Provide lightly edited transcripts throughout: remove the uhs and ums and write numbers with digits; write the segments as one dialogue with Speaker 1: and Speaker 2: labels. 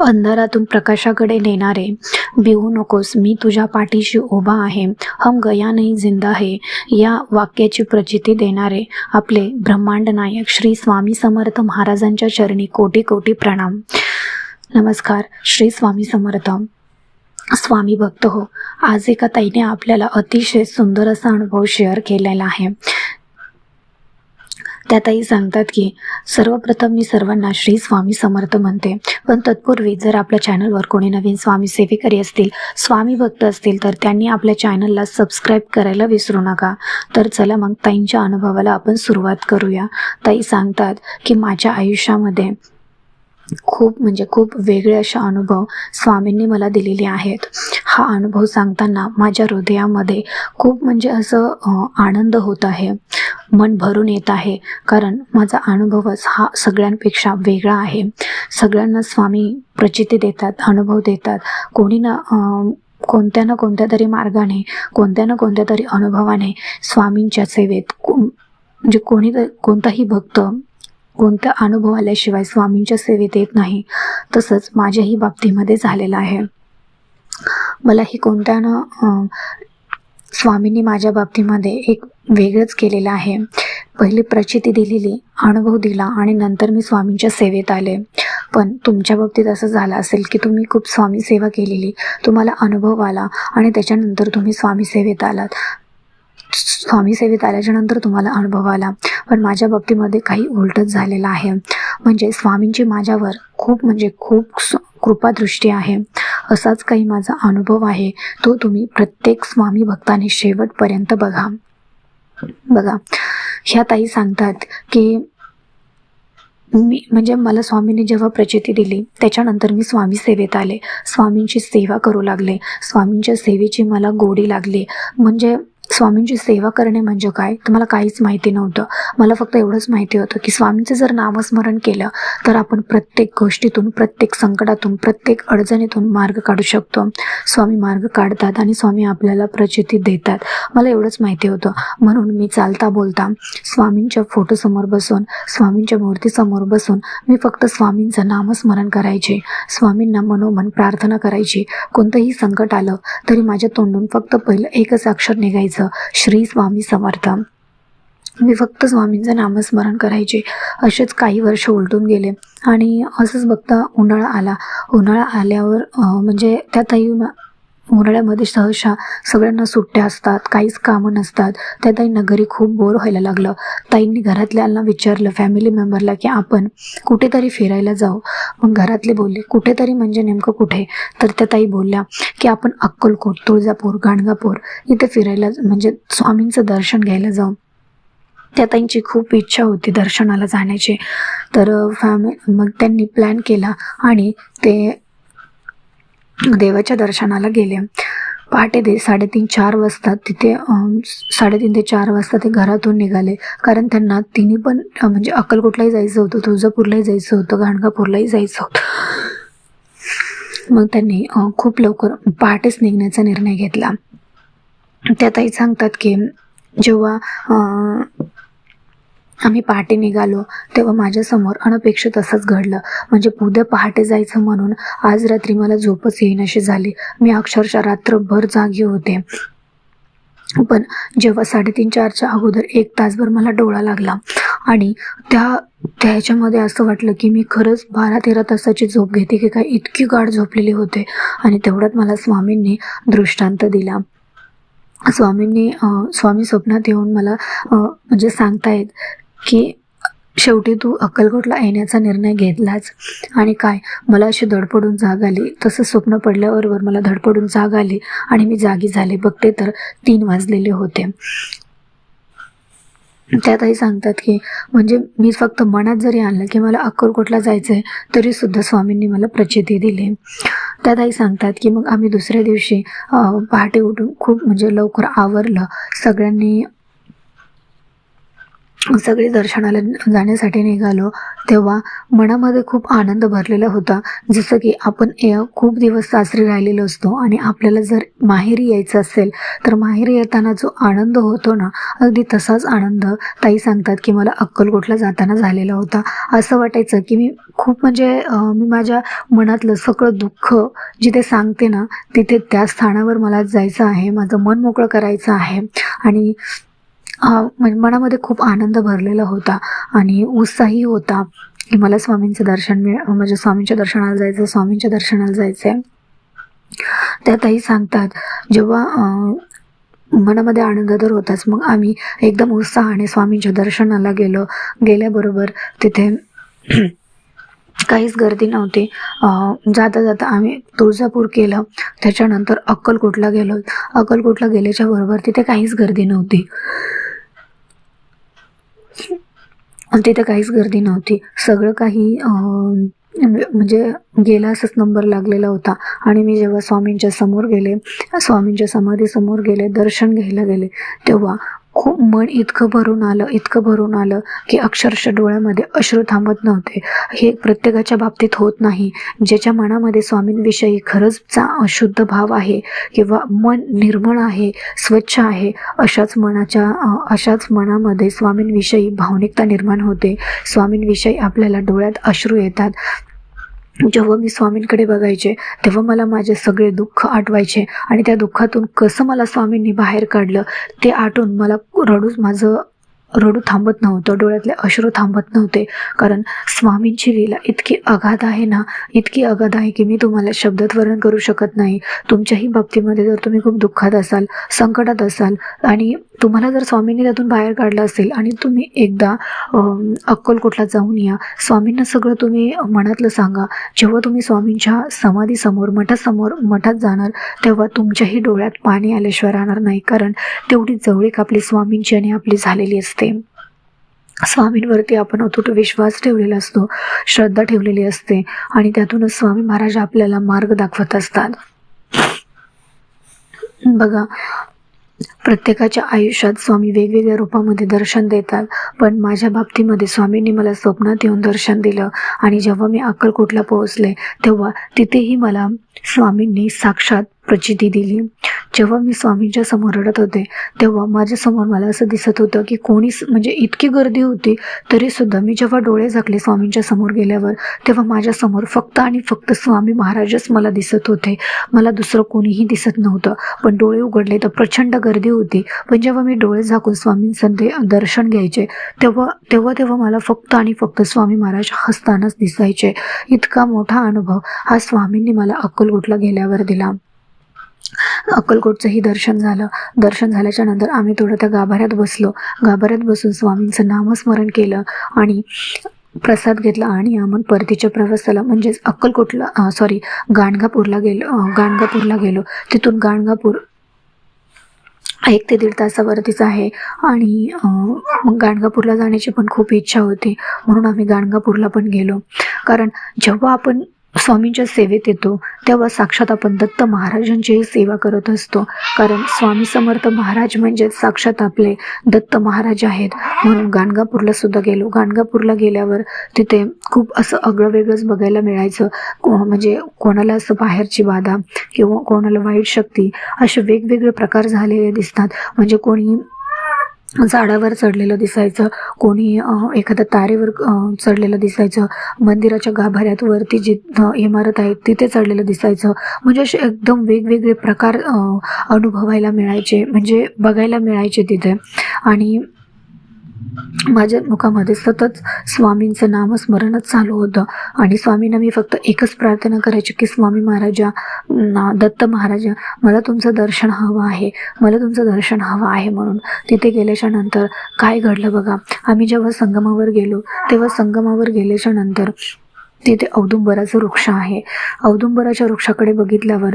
Speaker 1: अंधारातून प्रकाशाकडे नेणारे, भिवू नकोस, मी तुझ्या पाठीशी उभा आहे, हम गया नहीं जिंदा है, या वाक्याची प्रचिती देणारे आपले ब्रह्मांड नायक श्री स्वामी समर्थ महाराजांच्या चरणी कोटी कोटी प्रणाम. नमस्कार. श्री स्वामी समर्थ. स्वामी भक्त हो, आज एका ताईने आपल्याला अतिशय सुंदर असा अनुभव शेअर केलेला आहे. त्या ताई सांगतात की सर्वप्रथम मी सर्वांना श्री स्वामी समर्थ म्हणते, पण तत्पूर्वी जर आपल्या चॅनलवर कोणी नवीन स्वामी सेवेकरी असतील, स्वामी भक्त असतील, तर त्यांनी आपल्या चॅनलला सबस्क्राईब करायला विसरू नका. तर चला मग ताईंच्या अनुभवाला आपण सुरुवात करूया. ताई सांगतात की माझ्या आयुष्यामध्ये खूप वेगळे असे अनुभव स्वामींनी मला दिलेले आहेत. हा अनुभव सांगताना माझ्या हृदयामध्ये खूप असं आनंद होत आहे, मन भरून येत आहे, कारण माझा अनुभवच हा सगळ्यांपेक्षा वेगळा आहे. सगळ्यांना स्वामी प्रचिती देतात, अनुभव देतात. कोणी ना कोणत्या तरी मार्गाने, कोणत्या ना कोणत्या तरी अनुभवाने स्वामींच्या सेवेत कोणताही भक्त कोणता अनुभव आल्याशिवाय स्वामींच्या सेवेत येत नाही. तसंच माझ्याही बाबतीमध्ये झालेलं आहे. मलाही स्वामींनी माझ्या बाबतीमध्ये एक वेगळंच केलेलं आहे. पहिली प्रचिती दिलेली, अनुभव दिला आणि नंतर मी स्वामींच्या सेवेत आले. पण तुमच्या बाबतीत असं झालं असेल की तुम्ही खूप स्वामी सेवा केलेली, तुम्हाला अनुभव आला आणि त्याच्यानंतर तुम्ही स्वामी सेवेत आलात. स्वामी सेवेत आल्याच्या नंतर तुम्हाला अनुभव आला. पण माझ्या बाबतीमध्ये काही उलटच झालेलं आहे. म्हणजे स्वामींची माझ्यावर खूप कृपादृष्टी आहे. असाच काही माझा अनुभव आहे, तो तुम्ही प्रत्येक स्वामी भक्ताने शेवटपर्यंत बघा. ह्या ताई सांगतात की मला स्वामींनी जेव्हा प्रचिती दिली त्याच्यानंतर मी स्वामी सेवेत आले, स्वामींची सेवा करू लागले. स्वामींच्या सेवेची मला गोडी लागली. स्वामींची सेवा करणे म्हणजे काय तुम्हाला काहीच माहिती नव्हतं. मला फक्त एवढंच माहिती होतं की स्वामींचं जर नामस्मरण केलं तर आपण प्रत्येक गोष्टीतून, प्रत्येक संकटातून, प्रत्येक अडचणीतून मार्ग काढू शकतो. स्वामी मार्ग काढतात आणि स्वामी आपल्याला प्रचिती देतात. मला एवढंच माहिती होतं. म्हणून मी चालता बोलता स्वामींच्या फोटोसमोर बसून, स्वामींच्या मूर्तीसमोर बसून मी फक्त स्वामींचं नामस्मरण करायचे, स्वामींना मनोमन प्रार्थना करायची. कोणतंही संकट आलं तरी माझ्या तोंडून फक्त पहिलं एकच अक्षर निघायचं, श्री स्वामी समर्थ. मी फक्त स्वामींचं नामस्मरण करायचे. असेच काही वर्ष उलटून गेले आणि असंच बघता उन्हाळा आल्यावर त्या ताई उन्हाळ्यामध्ये सहसा सगळ्यांना सुट्ट्या असतात, काहीच कामं नसतात. त्या ताईंना घरी खूप बोर व्हायला लागलं. ताईंनी घरातल्यांना विचारलं, फॅमिली मेंबरला, की आपण कुठेतरी फिरायला जाऊ. मग घरातले बोलले, कुठेतरी म्हणजे नेमकं कुठे? तर त्या ताई बोलल्या की आपण अक्कलकोट, तुळजापूर, गाणगापूर इथे फिरायला स्वामींचं दर्शन घ्यायला जाऊ. त्या ताईंची खूप इच्छा होती दर्शनाला जाण्याची. तर मग त्यांनी प्लॅन केला आणि ते देवाच्या दर्शनाला गेले. पहाटे 3:30-4 वाजता तिथे 3:30 ते 4 वाजता ते घरातून निघाले. कारण त्यांना तिन्ही पण अक्कलकोटलाही जायचं होतं, तुळजापूरलाही जायचं होतं, गाणगापूरलाही जायचं होतं. मग त्यांनी खूप लवकर पहाटेच निघण्याचा निर्णय घेतला. त्या ताई सांगतात की जेव्हा आम्ही पहाटे निघालो तेव्हा माझ्यासमोर अनपेक्षित असंच घडलं. उद्या पहाटे जायचं म्हणून आज रात्री मला झोपच येईनाशी झाली. मी अक्षरशः रात्रभर जागी होते. पण जेव्हा 3:30-4च्या अगोदर 1 तासभर मला डोळा लागला आणि त्याच्यामध्ये असं वाटलं की मी खरंच 12-13 तासाची झोप घेते की काय, इतकी गाढ झोपलेली होते. आणि तेवढ्यात मला स्वामींनी दृष्टांत दिला. स्वामी स्वप्नात येऊन मला सांगतायत की शेवटी तू अक्कलकोटला येण्याचा निर्णय घेतलाच. आणि काय, मला अशी धडपडून जाग आली. तसं स्वप्न पडल्याबरोबर मला धडपडून जाग आली आणि मी जागी झाले. बघते तर 3 वाजलेले होते. त्यातही सांगतात की मी फक्त मनात जरी आणलं की मला अक्कलकोटला जायचं आहे तरी सुद्धा स्वामींनी मला प्रचिती दिली. त्यातही सांगतात की मग आम्ही दुसऱ्या दिवशी पहाटे उठून खूप लवकर आवरलं. सगळ्यांनी सगळे दर्शनाला जाण्यासाठी निघालो तेव्हा मनामध्ये खूप आनंद भरलेला होता. जसं की आपण खूप दिवस सासरी राहिलेलो असतो आणि आपल्याला जर माहेरी यायचं असेल तर माहेरी येताना जो आनंद होतो ना, अगदी तसाच आनंद ताई सांगतात की मला अक्कलकोटला जाताना झालेला होता. असं वाटायचं की मी खूप म्हणजे मी माझ्या मनातलं सगळं दुःख जिथे सांगते ना तिथे त्या स्थानावर मला जायचं आहे, माझं मन मोकळं करायचं आहे. आणि म्हणजे मनामध्ये खूप आनंद भरलेला होता आणि उत्साही होता की मला स्वामींचं दर्शन म्हणजे स्वामींच्या दर्शनाला जायचं, स्वामींच्या दर्शनाला जायचं आहे. त्या ताई सांगतात जेव्हा मनामध्ये आनंद तर होताच, मग आम्ही एकदम उत्साहाने स्वामींच्या दर्शनाला गेलो. गेल्याबरोबर तिथे काहीच गर्दी नव्हती. जाता जाता आम्ही तुळजापूर केलं, त्याच्यानंतर अक्कलकोटला गेलो. अक्कलकोटला गेल्याच्या बरोबर तिथे काहीच गर्दी नव्हती. तिथे काहीच गर्दी नव्हती. सगळं काही म्हणजे गेला असंच नंबर लागलेला होता. आणि मी जेव्हा स्वामींच्या समोर गेले, स्वामींच्या समाधीसमोर गेले, दर्शन घ्यायला गेले, तेव्हा खूप मन इतकं भरून आलं की अक्षरशः डोळ्यामध्ये अश्रू थांबत नव्हते. हे प्रत्येकाच्या बाबतीत होत नाही. ज्याच्या मनामध्ये स्वामींविषयी खरंच शुद्ध भाव आहे किंवा मन निर्मळ आहे, स्वच्छ आहे, अशाच मनामध्ये स्वामींविषयी भावनिकता निर्माण होते. स्वामींविषयी आपल्याला डोळ्यात अश्रू येतात. जेव्हा मी स्वामींकडे बघायचे तेव्हा मला माझे सगळे दुःख आठवायचे आणि त्या दुःखातून कसं मला स्वामींनी बाहेर काढलं ते आठवून मला रडू थांबत नव्हतं, डोळ्यातले अश्रू थांबत नव्हते. कारण स्वामींची लीला इतकी अगाध आहे ना, इतकी अगाध आहे की मी तुम्हाला शब्दात वर्णन करू शकत नाही. तुमच्याही बाबतीमध्ये जर तुम्ही खूप दुःखात असाल, संकटात असाल आणि तुम्हाला जर स्वामींनी त्यातून बाहेर काढलं असेल आणि तुम्ही एकदा अक्कलकोटला जाऊन या, स्वामींना सगळं तुम्ही मनातलं सांगा. जेव्हा तुम्ही स्वामींच्या समाधीसमोर मठात जाणार तेव्हा तुमच्याही डोळ्यात पाणी आल्याशिवाय राहणार नाही. कारण तेवढी जवळीक आपली स्वामींची आणि आपली झालेली असते. स्वामींवरती आपण अतूट विश्वास ठेवलेला असतो, श्रद्धा ठेवलेली असते आणि त्यातूनच स्वामी महाराज आपल्याला मार्ग दाखवत असतात. बघा, प्रत्येकाच्या आयुष्यात स्वामी वेगवेगळ्या रूपामध्ये दर्शन देतात, पण माझ्या बाबतीमध्ये स्वामींनी मला स्वप्नात येऊन दर्शन दिलं. आणि जेव्हा मी अक्कलकोटला पोहोचले तेव्हा तिथेही मला स्वामींनी साक्षात प्रचिती दिली. जेव्हा मी स्वामींच्या समोर रडत होते तेव्हा माझ्यासमोर मला असं दिसत होतं की कोणीच, म्हणजे इतकी गर्दी होती तरीसुद्धा मी जेव्हा डोळे झाकले स्वामींच्या समोर गेल्यावर तेव्हा माझ्यासमोर फक्त आणि फक्त स्वामी महाराजच मला दिसत होते. मला दुसरं कोणीही दिसत नव्हतं. पण डोळे उघडले तर प्रचंड गर्दी होती. पण जेव्हा मी डोळे झाकून स्वामींचं दर्शन घ्यायचे तेव्हा मला फक्त आणि फक्त स्वामी महाराज हसतानाच दिसायचे. इतका मोठा अनुभव हा स्वामींनी मला अक्कलकोटला गेल्यावर दिला. अक्कलकोटचंही दर्शन झालं. दर्शन झाल्याच्या नंतर आम्ही थोडं त्या गाभाऱ्यात बसलो. गाभाऱ्यात बसून स्वामींचं नामस्मरण केलं आणि प्रसाद घेतला आणि आम्ही परतीच्या प्रवासाला म्हणजेच गाणगापूरला गेलो. तिथून गाणगापूर 1 ते 1.5 तासावरतीच आहे आणि मग गाणगापूरला जाण्याची पण खूप इच्छा होती, म्हणून आम्ही गाणगापूरला पण गेलो. कारण जेव्हा आपण स्वामींच्या सेवेत येतो तेव्हा साक्षात आपण दत्त महाराजांचीही सेवा करत असतो. कारण स्वामी समर्थ महाराज म्हणजे साक्षात आपले दत्त महाराज आहेत. म्हणून गाणगापूरला सुद्धा गेलो. गाणगापूरला गेल्यावर तिथे खूप असं आगळं वेगळंच बघायला मिळायचं. म्हणजे कोणाला असं बाहेरची बाधा किंवा कोणाला वाईट शक्ती असे वेगवेगळे प्रकार झालेले दिसतात. म्हणजे कोणी झाडावर चढलेलं दिसायचं, कोणी एखाद्या तारेवर चढलेलं दिसायचं, मंदिराच्या गाभाऱ्यात वरती जी इमारत आहे तिथे चढलेलं दिसायचं. म्हणजे असे एकदम वेगवेगळे प्रकार अनुभवायला मिळायचे, म्हणजे बघायला मिळायचे तिथे. आणि माझ्या मुखामध्ये सतत स्वामींचं नामस्मरणच चालू होतं. आणि स्वामींना मी फक्त एकच प्रार्थना करायची की स्वामी महाराजा, दत्त महाराजा, मला तुमचं दर्शन हवं आहे, मला तुमचं दर्शन हवं आहे. म्हणून तिथे गेल्याच्या नंतर काय घडलं बघा. आम्ही जेव्हा संगमावर गेलो तेव्हा संगमावर गेल्याच्या नंतर तिथे औदुंबराचं वृक्ष आहे. औदुंबराच्या वृक्षाकडे बघितल्यावर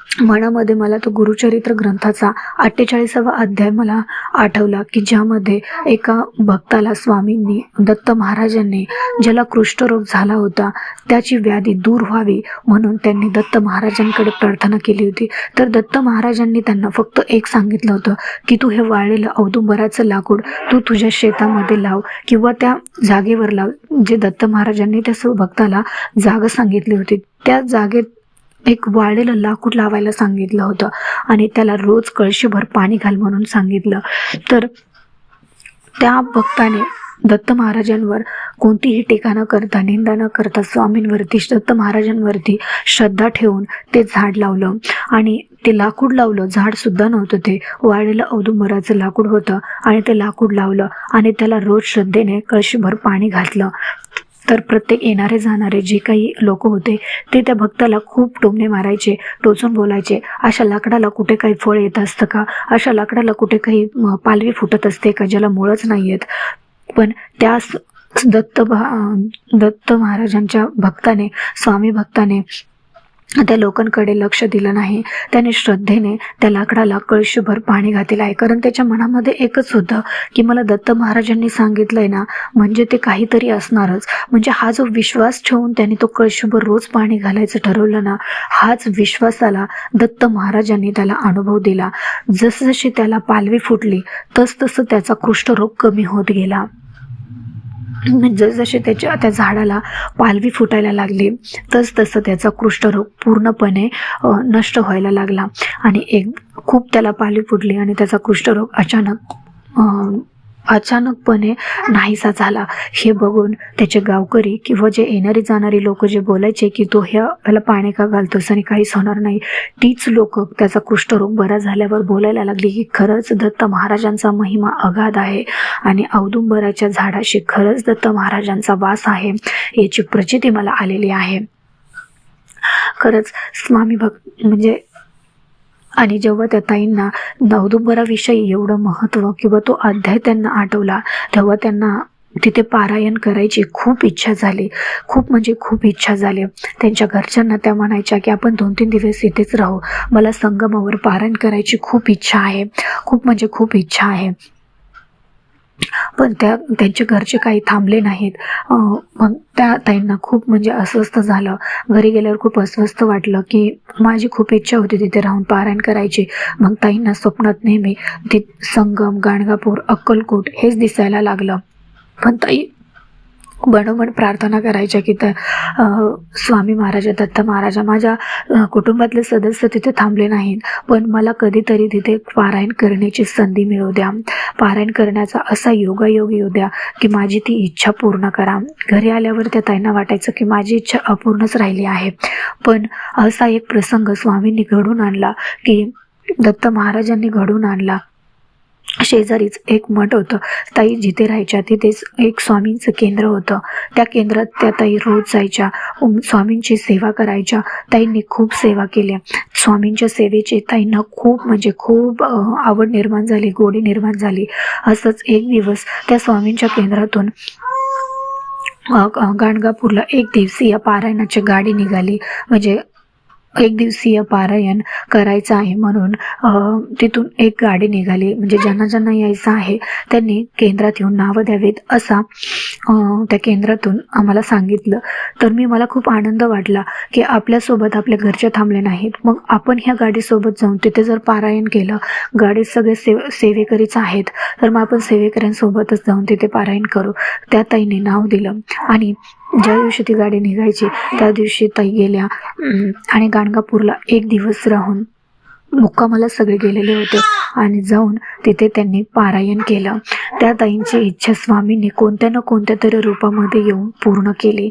Speaker 1: मनामध्ये मला तो गुरुचरित्र ग्रंथाचा 48वा अध्याय मला आठवला, की ज्यामध्ये एका भक्ताला स्वामींनी, दत्त महाराजांनी, ज्याला कुष्ठरोग झाला होता, त्याची व्याधी दूर व्हावी म्हणून त्यांनी दत्त महाराजांकडे प्रार्थना केली होती. तर दत्त महाराजांनी त्यांना फक्त एक सांगितलं होतं की तू हे वाळलेलं औदुंबराचं लाकूड तू तुझ्या शेतामध्ये लाव किंवा त्या जागेवर लाव. जे दत्त महाराजांनी त्या भक्ताला जागा सांगितली होती, त्या जागेत एक वाळलेलं लाकूड लावायला सांगितलं होतं आणि त्याला रोज कळशीभर पाणी घाल म्हणून सांगितलं. तर त्या भक्ताने दत्त महाराजांवर कोणतीही टीका न करता, निंदा न करता, स्वामींवरती, दत्त महाराजांवरती श्रद्धा ठेवून ते झाड लावलं आणि ते लाकूड लावलं. झाड सुद्धा नव्हतं, ते वाळलेलं औदुंबराचं लाकूड होतं आणि ते लाकूड लावलं आणि त्याला रोज श्रद्धेने कळशीभर पाणी घातलं. तर प्रत्येक येणारे जाणारे जे काही लोक होते ते त्या भक्ताला खूप टोमणे मारायचे, टोचून बोलायचे, अशा लाकडाला कुठे काही फळ येत असतं का, अशा लाकडाला कुठे काही पालवी फुटत असते का, ज्याला मुळच नाही आहेत. पण त्या दत्त महाराजांच्या भक्ताने, स्वामी भक्ताने त्या लोकांकडे लक्ष दिलं नाही. त्याने श्रद्धेने त्या लाकडाला कळशीभर पाणी घातलेलं आहे, कारण त्याच्या मनामध्ये एकच होतं की मला दत्त महाराजांनी सांगितलंय ना, म्हणजे ते काहीतरी असणारच. म्हणजे हा जो विश्वास ठेवून त्याने तो कळशीभर रोज पाणी घालायचं ठरवलं ना, हाच विश्वासाला दत्त महाराजांनी त्याला अनुभव दिला. जसजशी त्याला पालवी फुटली तसतसं त्याचा कुष्ठरोग कमी होत गेला. जसजसे त्या झाडाला पालवी फुटायला लागली तसतसं त्याचा कुष्ठरोग पूर्णपणे नष्ट व्हायला लागला आणि खूप त्याला पालवी फुटली आणि त्याचा कुष्ठरोग अचानकपणे नाहीसा झाला. हे बघून त्याचे गावकरी किंवा जे येणारी जाणारी लोक जे बोलायचे की तो ह्याला पाणी का घालतोस आणि काहीच होणार नाही, तीच लोक त्याचा कुष्ठरोग बरा झाल्यावर बोलायला लागली की खरंच दत्त महाराजांचा महिमा अगाध आहे आणि औदुंबराच्या झाडाशी खरंच दत्त महाराजांचा वास आहे, याची प्रचिती मला आलेली आहे. खरंच स्वामी म्हणजे आणि जेव्हा त्या ताईंना औदुंबराविषयी एवढं महत्त्व किंवा तो अध्याय त्यांना आठवला, तेव्हा त्यांना तिथे पारायण करायची खूप इच्छा झाली, खूप म्हणजे खूप इच्छा झाली. त्यांच्या घरच्यांना त्या म्हणायच्या की आपण 2-3 दिवस इथेच राहू, मला संगमावर पारायण करायची खूप इच्छा आहे, खूप म्हणजे खूप इच्छा आहे. पण त्यांचे घरचे काही थांबले नाहीत. मग त्या ताईंना खूप म्हणजे अस्वस्थ झालं. घरी गेल्यावर खूप अस्वस्थ वाटलं की माझी खूप इच्छा होती तिथे राहून पारायण करायची. मग ताईंना स्वप्नात नेहमी ते संगम, गाणगापूर, अक्कलकोट हेच दिसायला लागलं. पण ताई मनोमन प्रार्थना करायच्या की त्या स्वामी महाराज, दत्त महाराज, माझ्या कुटुंबातले सदस्य तिथे थांबले नाहीत, पण मला कधीतरी तिथे पारायण करण्याची संधी मिळू द्या, पारायण करण्याचा असा योगायोग येऊ द्या की माझी ती इच्छा पूर्ण करा. घरी आल्यावर त्या ताईंना वाटायचं की माझी इच्छा अपूर्णच राहिली आहे. पण असा एक प्रसंग स्वामींनी घडून आणला की दत्त महाराजांनी घडून आणला. शेजारीच एक मठ होतं, ताई जिथे राहायच्या तिथेच एक स्वामींचं केंद्र होतं. त्या केंद्रात त्या ताई रोज जायच्या, स्वामींची सेवा करायच्या. ताईंनी खूप सेवा केल्या. स्वामींच्या सेवेची ताईंना खूप म्हणजे खूप आवड निर्माण झाली, गोडी निर्माण झाली. असंच एक दिवस त्या स्वामींच्या केंद्रातून गाणगापूरला 1 दिवसीय पारायणाची गाडी निघाली. म्हणजे 1 दिवसीय पारायण करायचं आहे म्हणून तिथून एक गाडी निघाली. म्हणजे ज्यांना ज्यांना यायचं आहे त्यांनी केंद्रात येऊन नावं द्यावीत असा त्या केंद्रातून आम्हाला सांगितलं. तर मला खूप आनंद वाटला की आपल्यासोबत आपल्या घरचे थांबले नाहीत. मग आपण ह्या गाडीसोबत जाऊन तिथे जर पारायण केलं, गाडीत सगळे सेवेकरीच आहेत, तर मग आपण सेवेकऱ्यांसोबतच जाऊन तिथे पारायण करू. त्या ताईने नाव दिलं आणि ज्या दिवशी ती गाडी निघायची त्या दिवशी ताई गेल्या आणि गाणगापूरला 1 दिवस राहून मुक्कामाला सगळे गेलेले होते आणि जाऊन तिथे त्यांनी पारायण केलं. त्या ताईंची इच्छा स्वामींनी कोणत्या ना कोणत्या तरी रूपामध्ये येऊन पूर्ण केली.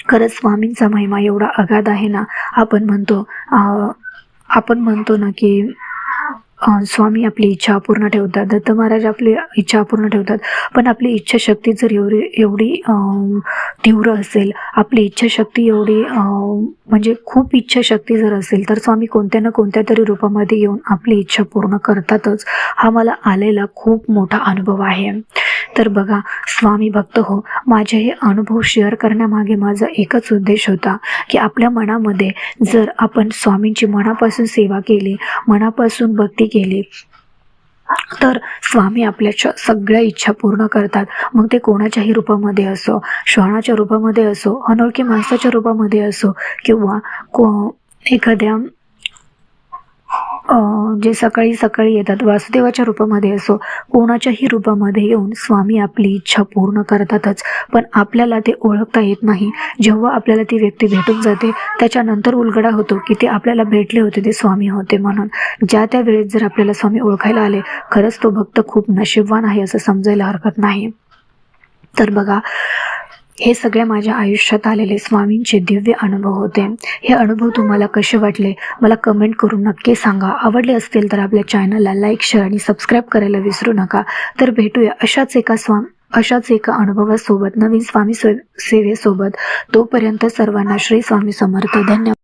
Speaker 1: खरंच स्वामींचा महिमा एवढा अगाध आहे ना. आपण म्हणतो ना की स्वामी आपली इच्छा अपूर्ण ठेवतात, दत्त महाराज आपली इच्छा अपूर्ण ठेवतात. पण आपली इच्छाशक्ती जर एवढी तीव्र असेल, आपली इच्छाशक्ती एवढी म्हणजे खूप इच्छाशक्ती जर असेल, तर स्वामी कोणत्या ना कोणत्या तरी रूपामध्ये येऊन आपली इच्छा पूर्ण करतातच. हा मला आलेला खूप मोठा अनुभव आहे. तर बघा स्वामी भक्त हो, माझे हे अनुभव शेअर करण्यामागे माझा एकच उद्देश होता की आपल्या मनामध्ये जर आपण स्वामींची मनापासून सेवा केली, मनापासून भक्ती केली, तर स्वामी आपल्या सगळ्या इच्छा पूर्ण करतात. मग ते कोणाच्याही रूपामध्ये असो, श्वानाच्या रूपामध्ये असो, अनोळखी माणसाच्या रूपामध्ये असो, किंवा एखाद्या जे सकाळी सकाळी येतात वासुदेवाच्या रूपामध्ये असो, कोणाच्याही रूपामध्ये येऊन स्वामी आपली इच्छा पूर्ण करतातच. पण आपल्याला ते ओळखता येत नाही. जेव्हा आपल्याला ती व्यक्ती भेटून जाते त्याच्यानंतर उलगडा होतो की ते आपल्याला भेटले होते, ते स्वामी होते म्हणून. ज्या त्या वेळेस जर आपल्याला स्वामी ओळखायला आले, खरंच तो भक्त खूप नशीबवान आहे असं समजायला हरकत नाही. तर बघा, हे सगळे माझ्या आयुष्यात आलेले स्वामींचे दिव्य अनुभव होते. हे अनुभव तुम्हाला कसे वाटले मला कमेंट करून नक्की सांगा. आवडले असतील तर आपल्या चॅनलला लाईक, शेअर आणि सबस्क्राईब करायला विसरू नका. तर भेटूया अशाच एका अनुभवासोबत, नवीन स्वामी सेवेसोबत. तोपर्यंत सर्वांना श्री स्वामी समर्थ. धन्यवाद.